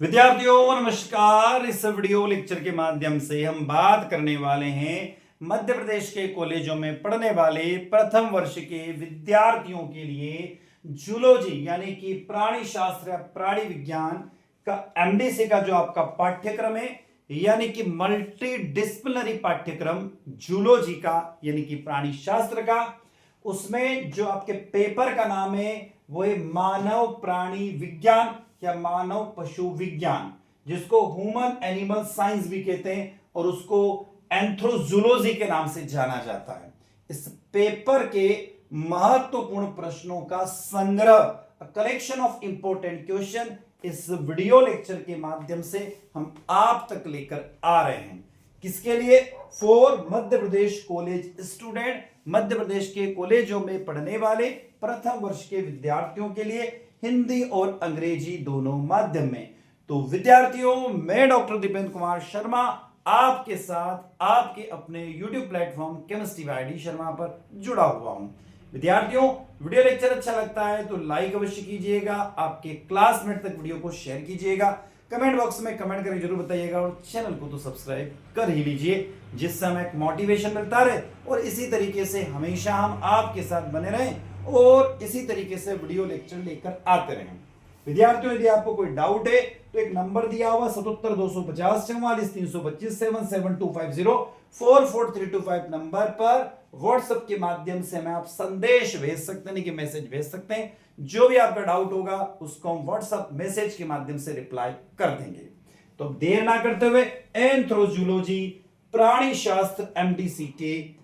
विद्यार्थियों नमस्कार। इस वीडियो लेक्चर के माध्यम से हम बात करने वाले हैं मध्य प्रदेश के कॉलेजों में पढ़ने वाले प्रथम वर्ष के विद्यार्थियों के लिए जूलॉजी यानी कि प्राणी शास्त्र या प्राणी विज्ञान का एमडीसी का जो आपका पाठ्यक्रम है यानी कि मल्टी डिसिप्लिनरी पाठ्यक्रम जूलॉजी का यानी कि प्राणी शास्त्र का, उसमें जो आपके पेपर का नाम है वो है मानव प्राणी विज्ञान या मानव पशु विज्ञान, जिसको ह्यूमन एनिमल साइंस भी कहते हैं और उसको एंथ्रोजूलॉजी के नाम से जाना जाता है। इस पेपर के महत्वपूर्ण प्रश्नों का संग्रह, कलेक्शन ऑफ इंपॉर्टेंट क्वेश्चन, इस वीडियो लेक्चर के माध्यम से हम आप तक लेकर आ रहे हैं। किसके लिए? For Madhya Pradesh college student, Madhya Pradesh के कॉलेजों में पढ़ने वाले प्रथम वर्ष के विद्यार्थियों के लिए हिंदी और अंग्रेजी दोनों माध्यम में। तो विद्यार्थियों, मैं डॉक्टर दीपेंद्र कुमार शर्मा आपके साथ आपके अपने YouTube platform chemistry bye D Sharma पर जुड़ा हुआ हूं। विद्यार्थियों, वीडियो लेक्चर अच्छा लगता है तो लाइक अवश्य कीजिएगा, आपके क्लासमेट तक वीडियो को शेयर कीजिएगा, कमेंट बॉक्स में कमेंट करके जरूर बताइएगा और चैनल को तो सब्सक्राइब कर ही लीजिए, जिससे हमें एक मोटिवेशन मिलता रहे और इसी तरीके से हमेशा हम आपके साथ बने रहें और इसी तरीके से वीडियो लेक्चर लेकर आते रहें। विद्यार्थियों, यदि आपको कोई डाउट है तो एक नंबर दिया हुआ 77 250 44 325 77250 44325 नंबर पर व्हाट्सएप के माध्यम से हमें आप संदेश भेज सकते हैं कि मैसेज भेज सकते हैं। जो भी आपका डाउट होगा उसको हम व्हाट्सएप मैसेज के माध्यम से रिप्लाई कर देंगे। तो देर ना करते हुए एंथ्रोजूलॉजी प्राणी शास्त्र एमडीसी के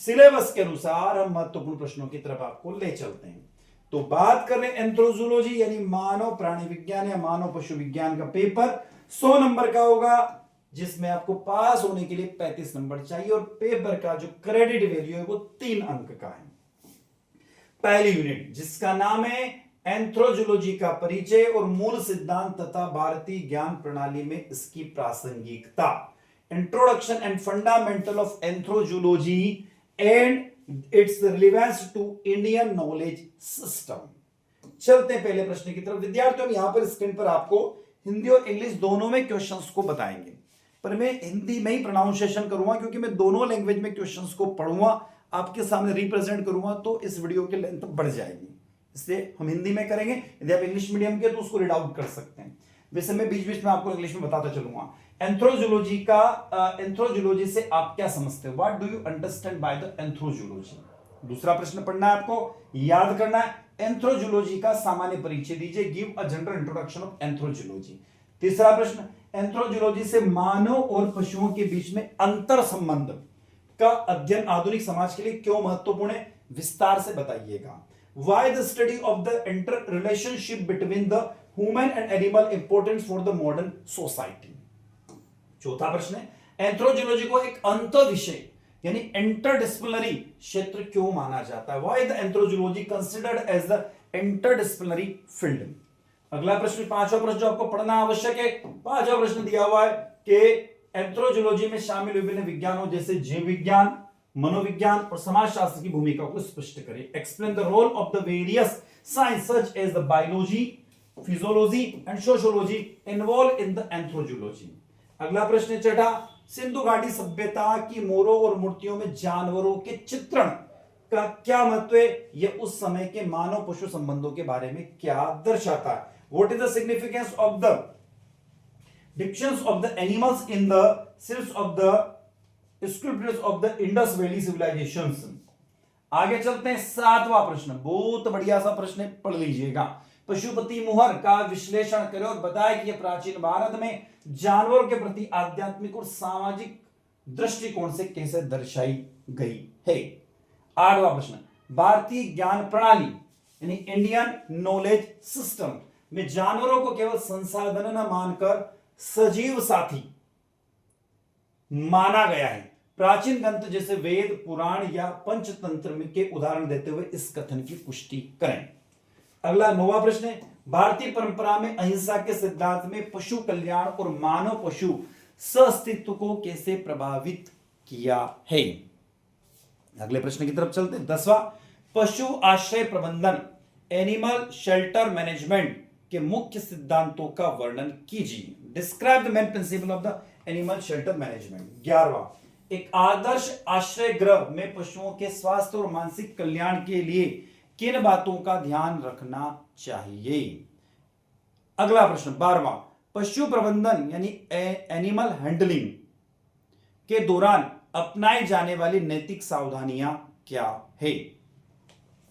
सिलेबस के अनुसार हम महत्वपूर्ण प्रश्नों की तरफ आपको ले चलते हैं। तो बात कर रहे हैं एंथ्रोजूलॉजी यानी मानव प्राणी विज्ञान या मानव पशु विज्ञान का पेपर 100 नंबर का होगा, जिसमें आपको पास होने के लिए 35 नंबर चाहिए और पेपर का जो क्रेडिट वैल्यू है वो 3 अंक का है। पहली यूनिट जिसका नाम है एंथ्रोजूलॉजी का परिचय और मूल सिद्धांत तथा भारतीय ज्ञान प्रणाली में इसकी प्रासंगिकता, introduction and fundamental of anthrozoology and its relevance to Indian knowledge system. चलते हैं पहले प्रश्न की तरफ। विद्यार्थियों, यहां पर स्क्रीन पर आपको हिंदी और इंग्लिश दोनों में क्वेश्चंस को बताएंगे, पर मैं हिंदी में ही प्रोनाउंसिएशन करूंगा क्योंकि मैं दोनों लैंग्वेज में क्वेश्चंस को पढ़ूंगा, आपके सामने रिप्रेजेंट करूंगा तो इस वीडियो की लेंथ बढ़ जाएगी, इसलिए हम हिंदी में करेंगे। यदि आप इंग्लिश मीडियम के तो उसको रीड आउट कर सकते हैं। वैसे मैं बीच बीच में आपको इंग्लिश में बताता चलूंगा। एंथ्रोजूलॉजी से आप क्या समझते हो? What do you understand by the anthrozoology? दूसरा प्रश्न पढ़ना है आपको, याद करना है। एंथ्रोजूलॉजी का सामान्य परिचय दीजिए, give a general introduction of anthrozoology. तीसरा प्रश्न, एंथ्रोजूलॉजी से मानव और पशुओं के बीच में अंतर संबंध का अध्ययन आधुनिक समाज के लिए क्यों महत्वपूर्ण है, विस्तार से बताइएगा। Why the study of the inter relationship between the human and animal important for the modern society. चौथा प्रश्न है, एंथ्रोजूलॉजी को एक अंत विषय यानी इंटरडिसिप्लिनरी क्षेत्र क्यों माना जाता है? Why the anthrozoology considered as the interdisciplinary field. अगला प्रश्न, पांचवा प्रश्न जो आपको पढ़ना आवश्यक है, पांचवा प्रश्न दिया हुआ है कि एंथ्रोजूलॉजी में शामिल विभिन्न विज्ञानों जैसे जीव विज्ञान, मनोविज्ञान और समाजशास्त्र की भूमिका को स्पष्ट करें। Explain the role of the various science such as the biology, physiology and sociology involve in the anthrozoology. अगला प्रश्न छठा, सिंधु घाटी सभ्यता की मोरों और मूर्तियों में जानवरों के चित्रण का क्या महत्व है? यह उस समय के मानव पशु संबंधों के बारे में क्या दर्शाता है? What is the significance of the depictions of the animals in the seals of the scriptures of the Indus valley civilisations. आगे चलते हैं, सातवां प्रश्न, बहुत बढ़िया सा प्रश्न है, पढ़ लीजिएगा। पशुपति मुहर का विश्लेषण करें और बताएं कि यह प्राचीन भारत में जानवरों के प्रति आध्यात्मिक और सामाजिक दृष्टिकोण से कैसे दर्शाई गई है। आठवां प्रश्न, भारतीय ज्ञान प्रणाली यानी इंडियन नॉलेज सिस्टम में जानवरों को केवल संसाधन न मानकर सजीव साथी माना गया है। प्राचीन ग्रंथ जैसे वेद, पुराण या पंचतंत्र में के उदाहरण देते हुए इस कथन की पुष्टि करें। अगला नौवां प्रश्न है, भारतीय परंपरा में अहिंसा के सिद्धांत में पशु कल्याण और मानव पशु सहअस्तित्व को कैसे प्रभावित किया है। अगले प्रश्न की तरफ चलते हैं। 10वां, पशु आश्रय प्रबंधन एनिमल शेल्टर मैनेजमेंट के मुख्य सिद्धांतों का वर्णन कीजिए। Describe the main principle of the animal shelter management. 11वां, एक आदर्श आश्रय गृह में पशुओं के स्वास्थ्य और मानसिक कल्याण के लिए किन बातों का ध्यान रखना चाहिए। अगला प्रश्न 12वां, पशु प्रबंधन यानी एनिमल हैंडलिंग के दौरान अपनाई जाने वाली नैतिक सावधानियां क्या है।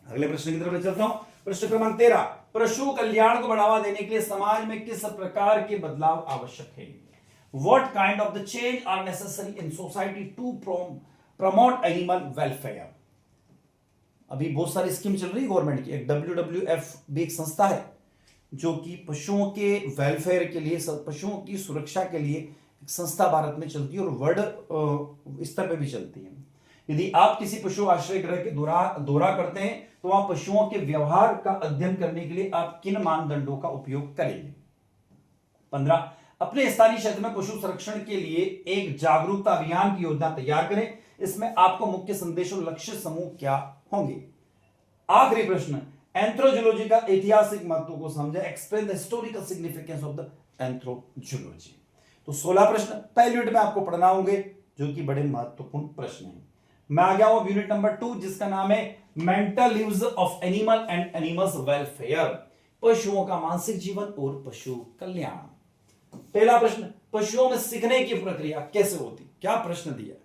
अगले प्रश्न की तरफ चलता हूं। प्रश्न क्रमांक 13, पशु कल्याण को बढ़ावा देने के लिए समाज में किस प्रकार के बदलाव आवश्यक है। What kind of the change are necessary in society to promote animal welfare। अभी बहुत सारी स्कीम चल रही है गवर्नमेंट की। एक WWF भी एक संस्था है जो कि पशुओं के वेलफेयर के लिए, पशुओं की सुरक्षा के लिए एक संस्था भारत में चलती है और वर्ल्ड स्तर पे भी चलती है। यदि आप किसी पशु आश्रय गृह के दौरा करते हैं तो वहां पशुओं के व्यवहार का अध्ययन करने के लिए आप किन मानदंडों का उपयोग करेंगे। 15, अपने स्थानीय क्षेत्र में पशु संरक्षण के लिए एक जागरूकता अभियान की योजना तैयार करें। इसमें आपको मुख्य संदेश और लक्ष्य समूह क्या होंगे। आखिरी प्रश्न, एंथ्रोजोलॉजी का ऐतिहासिक महत्व को समझे। Explain the historical significance of the anthrozoology. तो 16 प्रश्न पहले यूनिट में आपको पढ़ना होंगे जो कि बड़े महत्वपूर्ण प्रश्न हैं। मैं आ गया हूं यूनिट नंबर 2 जिसका नाम है mental leaves of animal and animals welfare. पशुओं का मानसिक जीवन और पशु कल्याण। पहला प्रश्न, पशुओं में सीखने की प्रक्रिया कैसे होती। क्या प्रश्न दिया,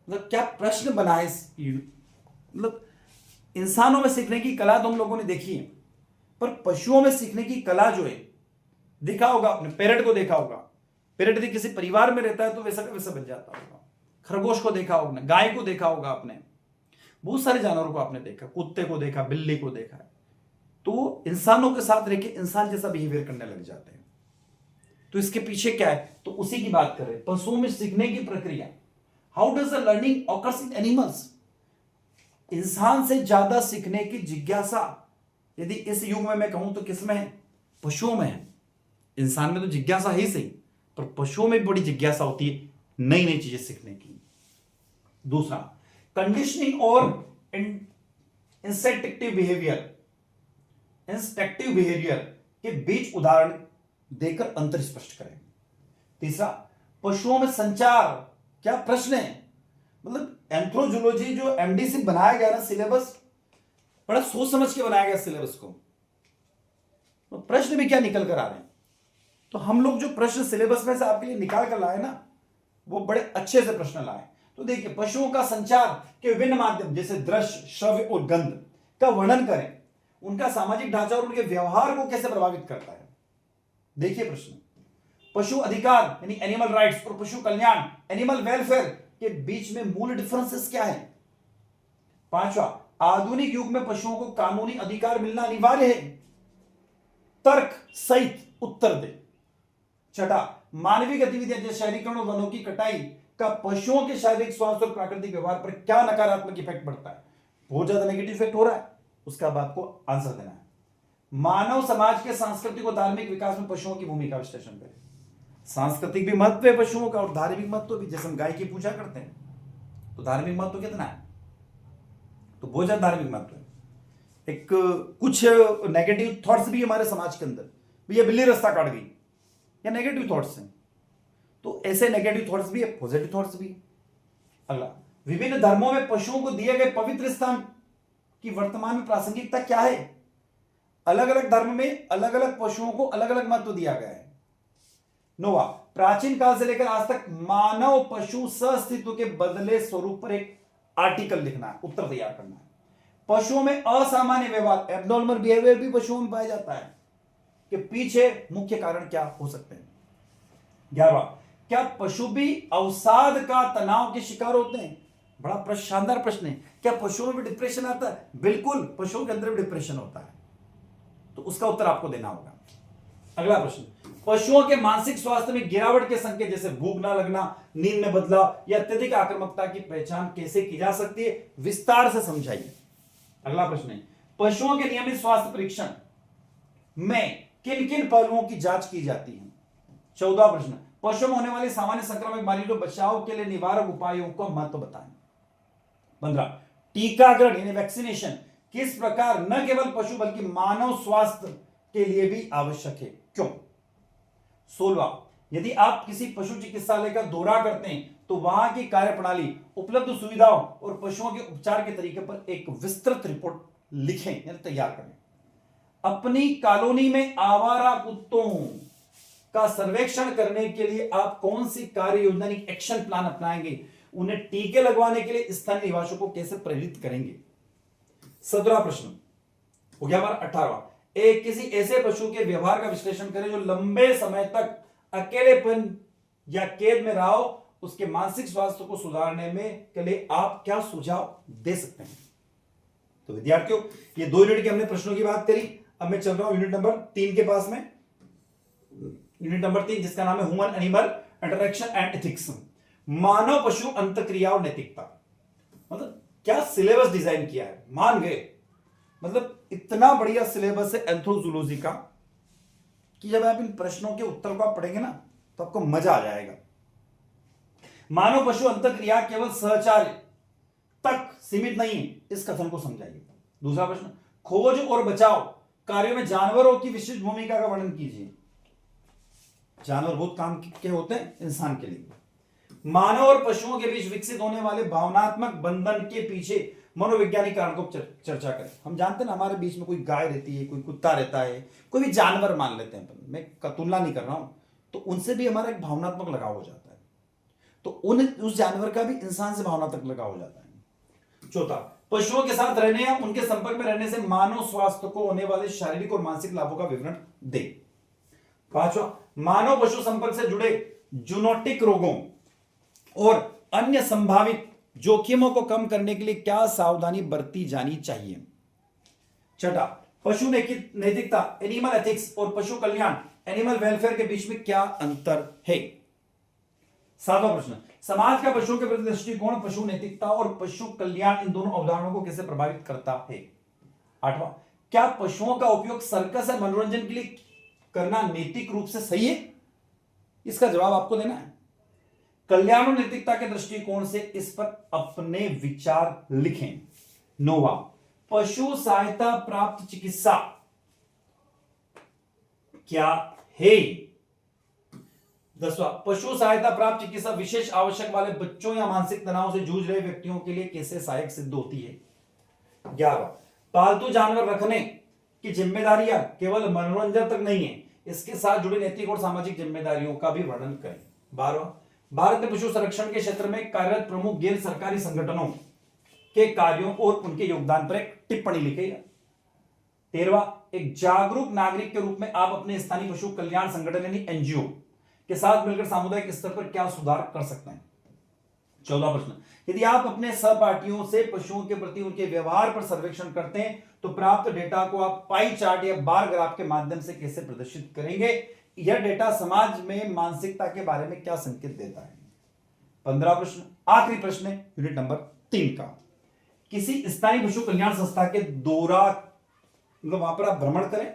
मतलब क्या प्रश्न बना है। मतलब इंसानों में सीखने की कला तो हम लोगों ने देखी है, पर पशुओं में सीखने की कला जो है, देखा होगा आपने, पैरट को देखा होगा। पैरट यदि किसी परिवार में रहता है तो वैसा का वैसा बन जाता होगा। खरगोश को देखा होगा, गाय को देखा होगा आपने, बहुत सारे जानवरों को आपने देखा, कुत्ते को देखा, बिल्ली को देखा है। तो इंसानों के साथ रह के इंसान जैसा बिहेवियर करने लग जाते हैं। तो इसके पीछे क्या है, तो उसी की बात कर रहे हैं। पशुओं में सीखने की प्रक्रिया, how does the learning occurs in animals. इंसान से ज्यादा सीखने की जिज्ञासा यदि इस युग में मैं कहूं तो किसमें है, पशुओं में है। इंसान में तो जिज्ञासा ही सही, पर पशुओं में भी बड़ी जिज्ञासा होती है नई नई चीजें सीखने की। दूसरा, कंडीशनिंग और इंस्ट्रक्टिव बिहेवियर के बीच उदाहरण देकर अंतर स्पष्ट करें। तीसरा, पशुओं में संचार क्या प्रश्न है। मतलब एंथ्रोजोलॉजी जो एमडी से बनाया गया ना सिलेबस, बड़ा सोच समझ के बनाया गया सिलेबस को। तो प्रश्न भी क्या निकल कर आ रहे हैं, तो हम लोग जो प्रश्न सिलेबस में से आपके लिए निकाल कर लाए ना, वो बड़े अच्छे से प्रश्न लाए। तो देखिए, पशुओं का संचार के विभिन्न माध्यम जैसे दृश्य, श्रव्य और गंध का वर्णन करें। उनका सामाजिक ढांचा और उनके व्यवहार को कैसे प्रभावित करता है। देखिए प्रश्न, पशु अधिकार यानी एनिमल राइट्स और पशु कल्याण एनिमल वेलफेयर के बीच में मूल डिफरेंसेस क्या है। 5वां, आधुनिक युग में पशुओं को कानूनी अधिकार मिलना अनिवार्य है। तर्क सहित उत्तर दे। 6, मानवीय गतिविधियां जैसे शहरीकरण और वनों की कटाई का पशुओं के शारीरिक स्वास्थ्य और प्राकृतिक व्यवहार पर क्या नकारात्मक इफेक्ट पड़ता है। बहुत ज्यादा नेगेटिव इफेक्ट हो रहा है, उसका अब आपको आंसर देना है। मानव समाज के सांस्कृतिक और धार्मिक विकास में पशुओं की भूमिका विश्लेषण करें। सांस्कृतिक भी महत्व है पशुओं का और धार्मिक महत्व भी। जैसे हम गाय की पूजा करते हैं तो धार्मिक महत्व कितना है, तो बहुत ज्यादा धार्मिक महत्व है। एक कुछ नेगेटिव थॉट्स भी हमारे समाज के अंदर, भैया बिल्ली रास्ता काट गई, या नेगेटिव थॉट्स हैं। तो ऐसे नेगेटिव थॉट्स भी है, पॉजिटिव थॉट्स भी है। अगला, विभिन्न धर्मों में पशुओं को दिए गए पवित्र स्थान की वर्तमान में प्रासंगिकता क्या है। अलग अलग धर्म में अलग अलग पशुओं को अलग अलग महत्व दिया गया है। 9वां, प्राचीन काल से लेकर आज तक मानव पशु सहअस्तित्व के बदले स्वरूप पर एक आर्टिकल लिखना है, उत्तर तैयार करना है। पशुओं में असामान्य व्यवहार एब्नॉर्मल बिहेवियर भी पशुओं में पाया जाता है, कि पीछे मुख्य कारण क्या हो सकते हैं। 11वां, क्या पशु भी अवसाद का तनाव के शिकार होते हैं। बड़ा शानदार प्रश्न है। क्या पशुओं में भी डिप्रेशन आता है। बिल्कुल, पशुओं के अंदर भी डिप्रेशन होता है, तो उसका उत्तर आपको देना होगा। अगला प्रश्न, पशुओं के मानसिक स्वास्थ्य में गिरावट के संकेत जैसे भूख न लगना, नींद में बदलाव या अत्यधिक आक्रामकता की पहचान कैसे की जा सकती है, विस्तार से समझाइए। अगला प्रश्न है, पशुओं के नियमित स्वास्थ्य परीक्षण में किन किन पहलुओं की जांच की जाती है। 14वां प्रश्न, पशुओं में होने वाली सामान्य संक्रामक बीमारियों के बचाव के लिए निवारक उपायों का महत्व बताएं। 15, टीकाकरण यानी वैक्सीनेशन किस प्रकार न केवल पशु बल्कि मानव स्वास्थ्य के लिए भी आवश्यक है। क्यों? 16, यदि आप किसी पशु चिकित्सालय का दौरा करते हैं तो वहां की कार्यप्रणाली, उपलब्ध सुविधाओं और पशुओं के उपचार के तरीके पर एक विस्तृत रिपोर्ट लिखें यानी तैयार करें। अपनी कॉलोनी में आवारा कुत्तों का सर्वेक्षण करने के लिए आप कौन सी कार्य योजना एक्शन प्लान अपनाएंगे? उन्हें टीके लगवाने के लिए स्थानीय निवासियों को कैसे प्रेरित करेंगे? 17 प्रश्न हो गया हमारा। 18, एक किसी ऐसे पशु के व्यवहार का विश्लेषण करें जो लंबे समय तक अकेलेपन या कैद में रहा हो, उसके मानसिक स्वास्थ्य को सुधारने में के लिए आप क्या सुझाव दे सकते हैं? तो विद्यार्थियों, ये 2 यूनिट के हमने प्रश्नों की बात करी। अब मैं चल रहा हूं यूनिट नंबर 3 के पास में। यूनिट नंबर 3 जिसका नाम है human animal interaction and ethics, मानव पशु अंतःक्रिया और नैतिकता। मतलब क्या सिलेबस डिजाइन किया है, मान गए। मतलब इतना बढ़िया सिलेबस है एंथ्रोजूलॉजी का कि जब आप इन प्रश्नों के उत्तर को आप पढ़ेंगे ना तो आपको मजा आ जाएगा। मानव पशु अंतःक्रिया केवल सहचार्य तक सीमित नहीं है, इस कथन को समझाइए। दूसरा प्रश्न, खोज और बचाव कार्यों में जानवरों की विशिष्ट भूमिका का वर्णन कीजिए। जानवर बहुत काम के होते हैं इंसान के लिए। मानव और पशुओं के बीच विकसित होने वाले भावनात्मक बंधन के पीछे मनोवैज्ञानिक कारण को चर्चा करें। हम जानते हैं ना, हमारे बीच में कोई गाय रहती है, कोई कुत्ता रहता है, कोई भी जानवर मान लेते हैं, मैं तुलना नहीं कर रहा हूं, तो उनसे भी हमारा एक भावनात्मक लगाव हो जाता है। तो उस जानवर का भी इंसान से भावनात्मक लगाव हो जाता है। चौथा, पशुओं के साथ रहने या उनके संपर्क में रहने से मानव स्वास्थ्य को होने वाले शारीरिक और मानसिक लाभों का विवरण दे। पांचवा, मानव पशु संपर्क से जुड़े जूनोटिक रोगों और अन्य संभावित जोखिमों को कम करने के लिए क्या सावधानी बरती जानी चाहिए। छठा, पशु नैतिकता एनिमल एथिक्स और पशु कल्याण एनिमल वेलफेयर के बीच में क्या अंतर है। सातवां प्रश्न, समाज का पशुओं के प्रति दृष्टिकोण पशु नैतिकता और पशु कल्याण इन दोनों अवधारणाओं को कैसे प्रभावित करता है। आठवां, क्या पशुओं का उपयोग सर्कस या मनोरंजन के लिए करना नैतिक रूप से सही है? इसका जवाब आपको देना है। कल्याण और नैतिकता के दृष्टिकोण से इस पर अपने विचार लिखें। नौवां, पशु सहायता प्राप्त चिकित्सा क्या है। 10वां, पशु सहायता प्राप्त चिकित्सा विशेष आवश्यक वाले बच्चों या मानसिक तनाव से जूझ रहे व्यक्तियों के लिए कैसे सहायक सिद्ध होती है। 11वां, पालतू जानवर रखने की जिम्मेदारियां केवल मनोरंजन तक नहीं है, इसके साथ जुड़ी नैतिक और सामाजिक जिम्मेदारियों का भी वर्णन करें। 12वां, भारत में पशु संरक्षण के क्षेत्र में कार्यरत प्रमुख गैर सरकारी संगठनों के कार्यों और उनके योगदान पर एक टिप्पणी लिखेगा। 13वां, एक जागरूक नागरिक के रूप में आप अपने स्थानीय पशु कल्याण संगठन यानी एनजीओ के साथ मिलकर सामुदायिक स्तर पर क्या सुधार कर सकते हैं। 14वां प्रश्न, यदि आप अपने सहपाठियों से पशुओं के प्रति उनके व्यवहार पर सर्वेक्षण करते हैं तो प्राप्त डेटा को आप पाई चार्ट या बार ग्राफ के माध्यम से कैसे प्रदर्शित करेंगे। यह डेटा समाज में मानसिकता के बारे में क्या संकेत देता है। 15वां प्रश्न, आखिरी प्रश्न है यूनिट नंबर 3 का। किसी स्थानीय पशु कल्याण संस्था के दौरा, मतलब वहां पर आप भ्रमण करें,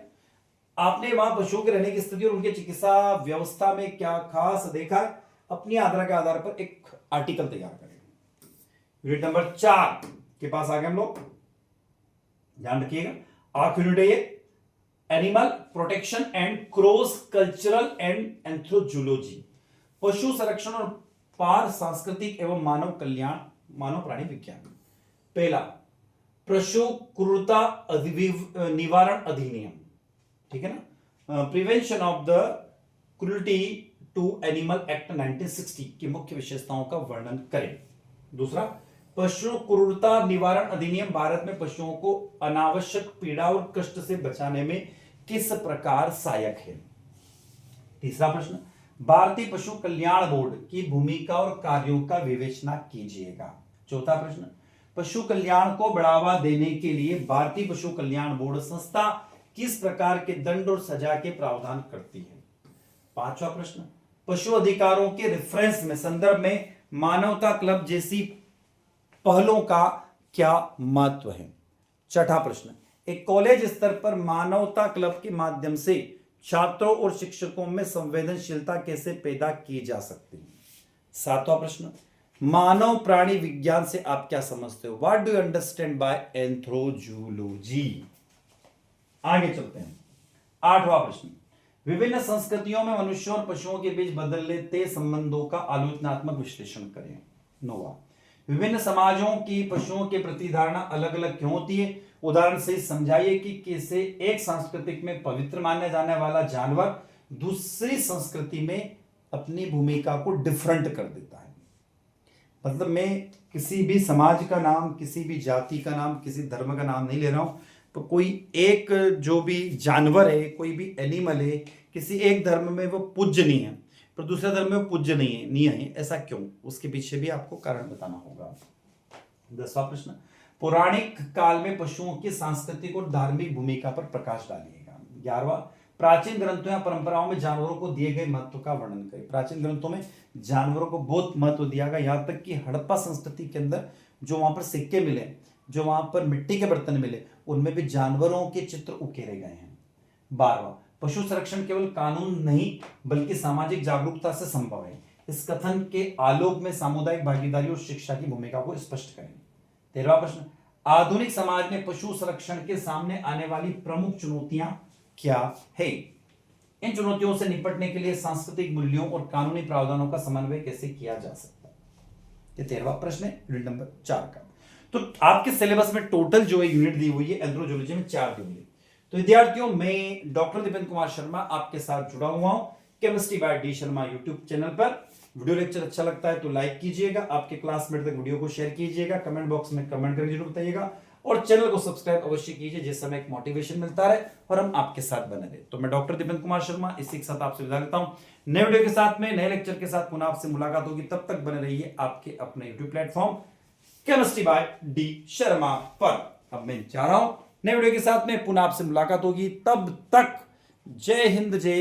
आपने वहां पशुओं के रहने की स्थिति और उनके चिकित्सा व्यवस्था में क्या खास देखा है, अपनी आधार के आधार पर एक आर्टिकल तैयार करें। यूनिट नंबर 4 के पास आ गए हम लोग, ध्यान रखिएगा। आखिरी यूनिट है ये, animal protection and cross cultural and anthrozoology, पशु संरक्षण और पार सांस्कृतिक एवं मानव कल्याण, मानव प्राणी विज्ञान। पहला, पशु क्रूरता निवारण अधिनियम, ठीक है ना, prevention of the cruelty to animal act 1960 की मुख्य विशेषताओं का वर्णन करें। दूसरा, पशु क्रूरता निवारण अधिनियम भारत में पशुओं को अनावश्यक पीड़ा और कष्ट से बचाने में किस प्रकार सहायक है। तीसरा प्रश्न, भारतीय पशु कल्याण बोर्ड की भूमिका और कार्यों का विवेचना कीजिएगा। चौथा प्रश्न, पशु कल्याण को बढ़ावा देने के लिए भारतीय पशु कल्याण बोर्ड संस्था किस प्रकार के दंड और सजा के प्रावधान करती है। पांचवा प्रश्न, पशु अधिकारों के रेफरेंस में संदर्भ में मानवता क्लब जैसी पहलों का क्या महत्व है। छठा प्रश्न, एक कॉलेज स्तर पर मानवता क्लब के माध्यम से छात्रों और शिक्षकों में संवेदनशीलता कैसे पैदा की जा सकती है। सातवां प्रश्न, मानव प्राणी विज्ञान से आप क्या समझते हो, what do you understand by anthrozoology. आगे चलते हैं। 8वां प्रश्न, विभिन्न संस्कृतियों में मनुष्यों और पशुओं के बीच बदलते संबंधों का आलोचनात्मक विश्लेषण करें। 9वां, विभिन्न समाजों की पशुओं के प्रति धारणा अलग अलग क्यों होती है? उदाहरण से समझाइए कि कैसे एक सांस्कृतिक में पवित्र माना जाने वाला जानवर दूसरी संस्कृति में अपनी भूमिका को डिफरेंट कर देता है। मतलब मैं किसी भी समाज का नाम, किसी भी जाति का नाम, किसी धर्म का नाम नहीं ले रहा हूं, तो कोई एक जो भी जानवर है, कोई भी एनिमल है, किसी एक धर्म में वो पूज्यनीय है पर दूसरे धर्म में वो पूज्य नहीं है, ऐसा क्यों? उसके पीछे भी आपको कारण बताना होगा। 10वां प्रश्न, पौराणिक काल में पशुओं की सांस्कृतिक और धार्मिक भूमिका पर प्रकाश डालिएगा। 11वां, प्राचीन ग्रंथों या परंपराओं में जानवरों को दिए गए महत्व का वर्णन करें। प्राचीन ग्रंथों में जानवरों को बहुत महत्व दिया गया, यहाँ तक कि हड़प्पा संस्कृति के अंदर जो वहां पर सिक्के मिले, जो वहां पर मिट्टी के बर्तन मिले, उनमें भी जानवरों के चित्र उकेरे गए हैं। 12वां, पशु संरक्षण केवल कानून नहीं बल्कि सामाजिक जागरूकता से संभव है। इस कथन के आलोक में सामुदायिक भागीदारी और शिक्षा की भूमिका को स्पष्ट करें। 13वां प्रश्न, आधुनिक समाज में पशु संरक्षण के सामने आने वाली प्रमुख चुनौतियां क्या है? इन चुनौतियों से निपटने के लिए सांस्कृतिक मूल्यों और कानूनी प्रावधानों का समन्वय कैसे किया जा सकता है? ये 13वां प्रश्न है यूनिट नंबर 4 का। तो आपके सिलेबस में टोटल जो है यूनिट दी हुई है एंथ्रोजोलॉजी में 4 दी हुई है। तो विद्यार्थियों, मैं डॉक्टर दीपेंद्र कुमार शर्मा आपके साथ जुड़ा हुआ हूं chemistry bye D Sharma YouTube channel पर। वीडियो लेक्चर अच्छा लगता है तो लाइक कीजिएगा, आपके क्लासमेट तक वीडियो को शेयर कीजिएगा, कमेंट बॉक्स में कमेंट करके जरूर बताइएगा और चैनल को सब्सक्राइब अवश्य कीजिए, जिस समय एक मोटिवेशन मिलता रहे और हम आपके साथ बने रहे। तो मैं डॉक्टर दीपेंद्र कुमार शर्मा इसी के साथ आपसे विदा लेता हूं। नए वीडियो के साथ में, नए लेक्चर के साथ पुनः आपसे मुलाकात होगी। तब तक बने रहिए आपके अपने YouTube platform chemistry bye D Sharma पर। अब मैं जा रहा हूं, नए वीडियो के साथ में पुनः आपसे मुलाकात होगी। तब तक जय हिंद, जय